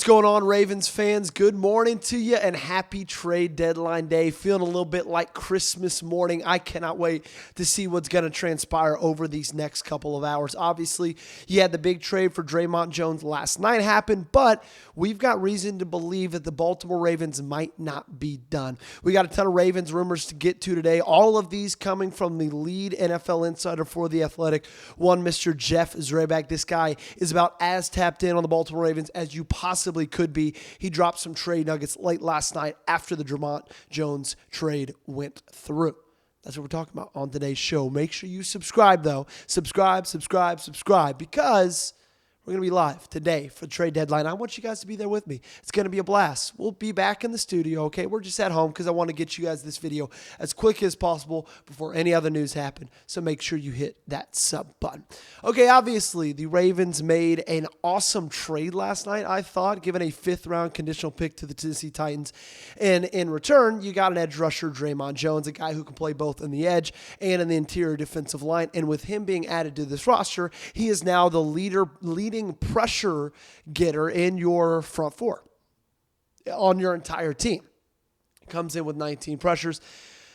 What's going on, Ravens fans? Good morning to you and happy trade deadline day. Feeling a little bit like Christmas morning. I cannot wait to see what's going to transpire over these next couple of hours. Obviously, you had the big trade for Dre'Mont Jones last night happen, but we've got reason to believe that the Baltimore Ravens might not be done. We got a ton of Ravens rumors to get to today. All of these coming from the lead NFL insider for The Athletic, one Mr. Jeff Zrebiec. This guy is about as tapped in on the Baltimore Ravens as you possibly could be. He dropped some trade nuggets late last night after the Dre'Mont Jones trade went through. That's what we're talking about on today's show. Make sure you subscribe, though. Subscribe, because we're going to be live today for the trade deadline. I want you guys to be there with me. It's going to be a blast. We'll be back in the studio, okay? We're just at home because I want to get you guys this video as quick as possible before any other news happen. So make sure you hit that sub button. Okay, obviously, the Ravens made an awesome trade last night, I thought, giving a fifth-round conditional pick to the Tennessee Titans. And in return, you got an edge rusher, Dre'Mont Jones, a guy who can play both in the edge and in the interior defensive line. And with him being added to this roster, he is now the leading pressure getter in your front four on your entire team. Comes in with 19 pressures.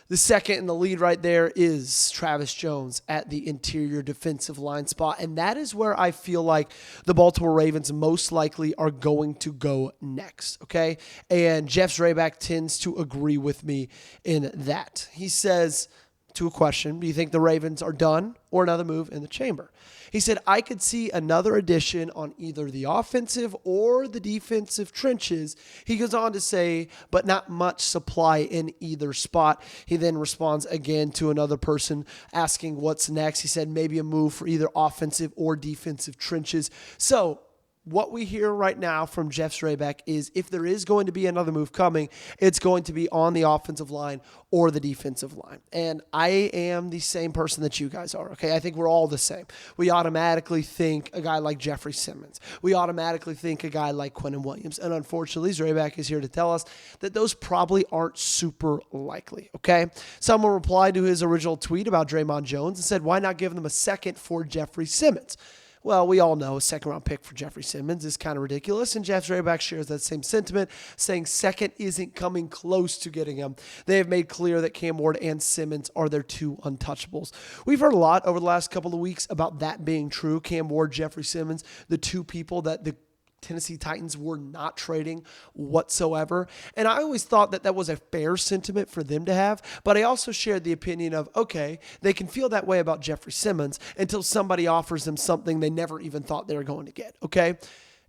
The second in the lead right there is Travis Jones at the interior defensive line spot. And that is where I feel like the Baltimore Ravens most likely are going to go next, okay? And Jeff Zrebiec tends to agree with me in that. He says, to a question, do you think the Ravens are done or another move in the chamber? He said, I could see another addition on either the offensive or the defensive trenches. He goes on to say, but not much supply in either spot. He then responds again to another person asking what's next. He said maybe a move for either offensive or defensive trenches. So what we hear right now from Jeff Zrebiec is if there is going to be another move coming, it's going to be on the offensive line or the defensive line. And I am the same person that you guys are, okay? I think we're all the same. We automatically think a guy like Jeffrey Simmons. We automatically think a guy like Quinnen Williams. And unfortunately, Zrebiec is here to tell us that those probably aren't super likely, okay? Someone replied to his original tweet about Dre'Mont Jones and said, why not give them a second for Jeffrey Simmons? Well, we all know a second-round pick for Jeffrey Simmons is kind of ridiculous, and Jeff Zrebiec shares that same sentiment, saying second isn't coming close to getting him. They have made clear that Cam Ward and Simmons are their two untouchables. We've heard a lot over the last couple of weeks about that being true. Cam Ward, Jeffrey Simmons, the two people that the Tennessee Titans were not trading whatsoever. And I always thought that that was a fair sentiment for them to have, but I also shared the opinion of, okay, they can feel that way about Jeffrey Simmons until somebody offers them something they never even thought they were going to get, okay?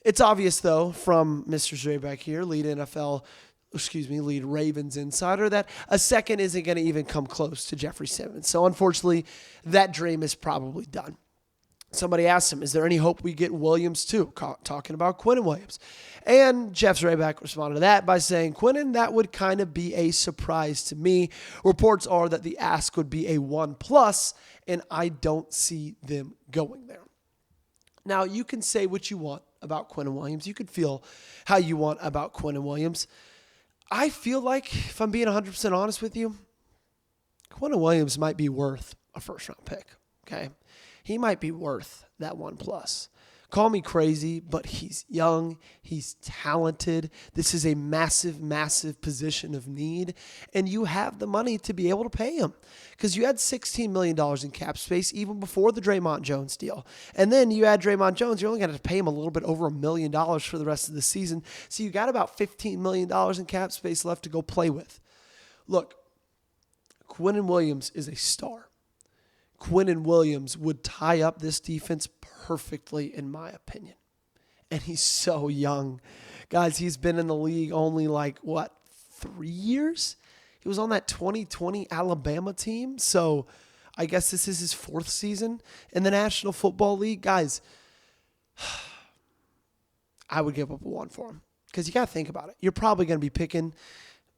It's obvious, though, from Mr. Zrebiec here, lead Ravens insider, that a second isn't going to even come close to Jeffrey Simmons. So, unfortunately, that dream is probably done. Somebody asked him, is there any hope we get Williams too? Talking about Quinnen Williams. And Jeff Zrebiec responded to that by saying, Quinnen, that would kind of be a surprise to me. Reports are that the ask would be a 1+, and I don't see them going there. Now, you can say what you want about Quinnen Williams. You could feel how you want about Quinnen Williams. I feel like, if I'm being 100% honest with you, Quinnen Williams might be worth a first-round pick, okay? He might be worth that 1+. Call me crazy, but he's young. He's talented. This is a massive, massive position of need, and you have the money to be able to pay him because you had $16 million in cap space even before the Dre'Mont Jones deal. And then you add Dre'Mont Jones, you're only going to pay him a little bit over $1 million for the rest of the season. So you got about $15 million in cap space left to go play with. Look, Quinnen Williams is a star. Quinnen Williams would tie up this defense perfectly, in my opinion. And he's so young. Guys, he's been in the league only 3 years? He was on that 2020 Alabama team. So I guess this is his fourth season in the National Football League. Guys, I would give up a 1 for him. Because you got to think about it. You're probably going to be picking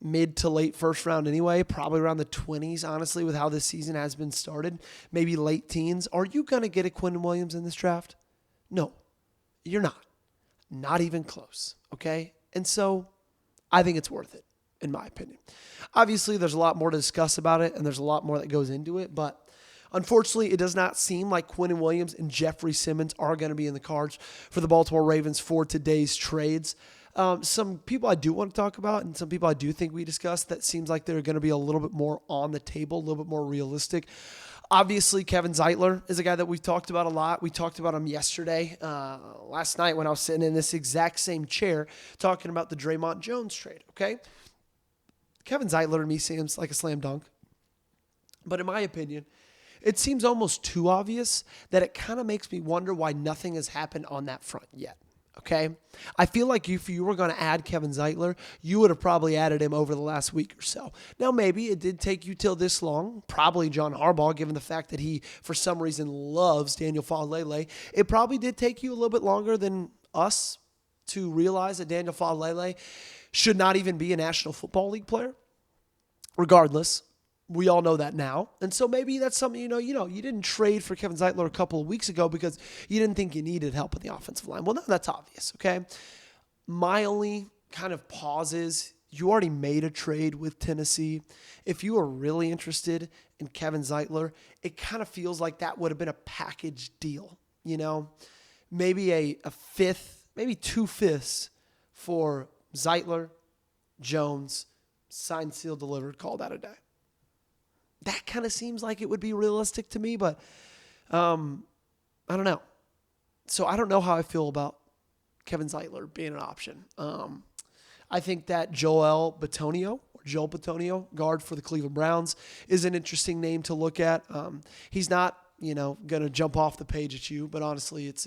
mid to late first round anyway, probably around the 20s, honestly, with how this season has been started, maybe late teens. Are you going to get a Quinnen Williams in this draft? No, you're not. Not even close, okay? And so I think it's worth it, in my opinion. Obviously, there's a lot more to discuss about it, and there's a lot more that goes into it, but unfortunately, it does not seem like Quinnen Williams and Jeffrey Simmons are going to be in the cards for the Baltimore Ravens for today's trades. Some people I do want to talk about and some people I do think we discussed that seems like they're going to be a little bit more on the table, a little bit more realistic. Obviously, Kevin Zeitler is a guy that we've talked about a lot. We talked about him yesterday, last night when I was sitting in this exact same chair talking about the Dre'Mont Jones trade, okay? Kevin Zeitler to me seems like a slam dunk. But in my opinion, it seems almost too obvious that it kind of makes me wonder why nothing has happened on that front yet. Okay? I feel like if you were going to add Kevin Zeitler, you would have probably added him over the last week or so. Now, maybe it did take you till this long. Probably John Harbaugh, given the fact that he, for some reason, loves Daniel Falele. It probably did take you a little bit longer than us to realize that Daniel Falele should not even be a National Football League player. Regardless, we all know that now. And so maybe that's something, you didn't trade for Kevin Zeitler a couple of weeks ago because you didn't think you needed help with the offensive line. Well, no, that's obvious, okay? My only kind of pause is you already made a trade with Tennessee. If you were really interested in Kevin Zeitler, it kind of feels like that would have been a package deal, Maybe a fifth, maybe 2/5 for Zeitler, Jones, signed, sealed, delivered, call that a day. That kind of seems like it would be realistic to me, but I don't know. So I don't know how I feel about Kevin Zeitler being an option. I think that Joel Bitonio, guard for the Cleveland Browns, is an interesting name to look at. He's not, going to jump off the page at you, but honestly, it's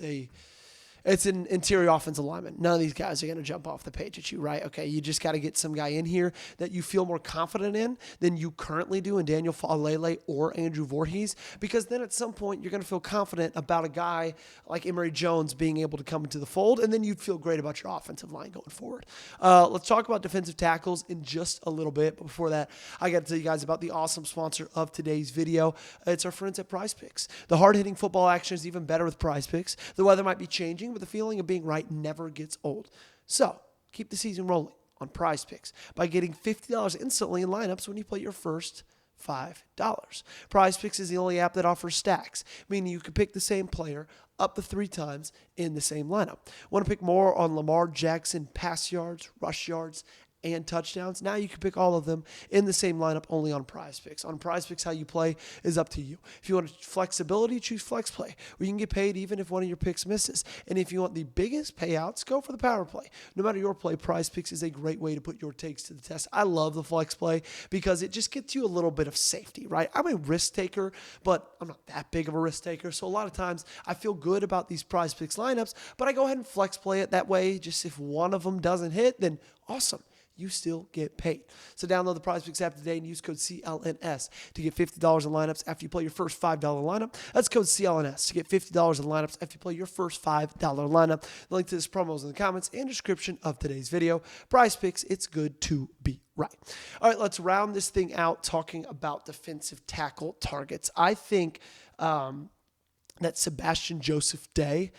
an interior offensive lineman. None of these guys are going to jump off the page at you, right? Okay, you just got to get some guy in here that you feel more confident in than you currently do in Daniel Falele or Andrew Voorhees, because then at some point you're going to feel confident about a guy like Emery Jones being able to come into the fold, and then you'd feel great about your offensive line going forward. Let's talk about defensive tackles in just a little bit, but before that, I got to tell you guys about the awesome sponsor of today's video. It's our friends at Prize Picks. The hard-hitting football action is even better with Prize Picks. The weather might be changing, but the feeling of being right never gets old. So, keep the season rolling on Prize Picks by getting $50 instantly in lineups when you play your first $5. Prize Picks is the only app that offers stacks, meaning you can pick the same player up to 3 times in the same lineup. Want to pick more on Lamar Jackson pass yards, rush yards, and touchdowns? Now you can pick all of them in the same lineup only on Prize Picks. On Prize Picks, how you play is up to you. If you want flexibility, choose Flex Play, where you can get paid even if one of your picks misses. And if you want the biggest payouts, go for the Power Play. No matter your play, Prize Picks is a great way to put your takes to the test. I love the Flex Play because it just gets you a little bit of safety, right? I'm a risk taker, but I'm not that big of a risk taker. So a lot of times I feel good about these Prize Picks lineups, but I go ahead and Flex Play it that way. Just if one of them doesn't hit, then awesome. You still get paid. So download the Prize Picks app today and use code CLNS to get $50 in lineups after you play your first $5 lineup. That's code CLNS to get $50 in lineups after you play your first $5 lineup. The link to this promo is in the comments and description of today's video. Prize Picks, it's good to be right. All right, let's round this thing out talking about defensive tackle targets. I think that Sebastian Joseph Day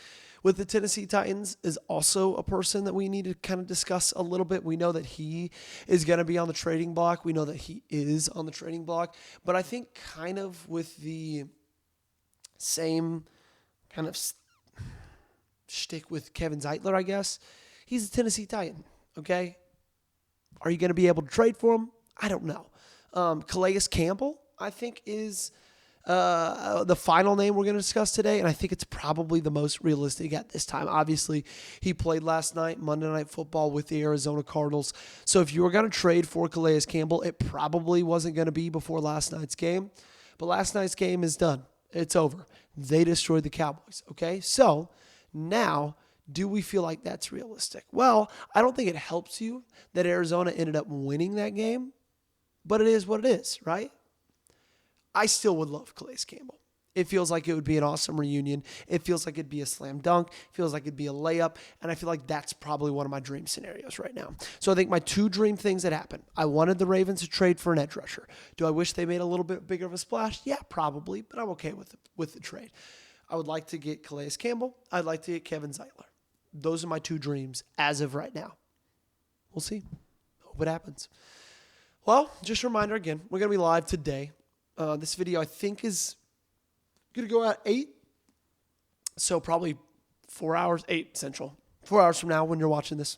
with the Tennessee Titans is also a person that we need to kind of discuss a little bit. We know that he is going to be on the trading block. We know that he is on the trading block. But I think kind of with the same kind of shtick with Kevin Zeitler, I guess, he's a Tennessee Titan, okay? Are you going to be able to trade for him? I don't know. Calais Campbell, I think, is the final name we're going to discuss today, and I think it's probably the most realistic at this time. Obviously, he played last night, Monday Night Football with the Arizona Cardinals. So if you were going to trade for Calais Campbell, it probably wasn't going to be before last night's game. But last night's game is done. It's over. They destroyed the Cowboys, okay? So now, do we feel like that's realistic? Well, I don't think it helps you that Arizona ended up winning that game, but it is what it is, right? I still would love Calais Campbell. It feels like it would be an awesome reunion. It feels like it'd be a slam dunk. It feels like it'd be a layup. And I feel like that's probably one of my dream scenarios right now. So I think my 2 dream things that happened. I wanted the Ravens to trade for an edge rusher. Do I wish they made a little bit bigger of a splash? Yeah, probably. But I'm okay with the trade. I would like to get Calais Campbell. I'd like to get Kevin Zeitler. Those are my 2 dreams as of right now. We'll see. Hope it happens. Well, just a reminder again, we're going to be live today. This video, I think, is going to go out 8. So probably 4 hours, 8 Central. 4 hours from now when you're watching this.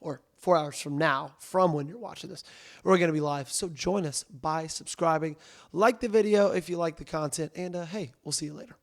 or 4 hours from now, from when you're watching this, we're going to be live. So join us by subscribing. Like the video if you like the content. And hey, we'll see you later.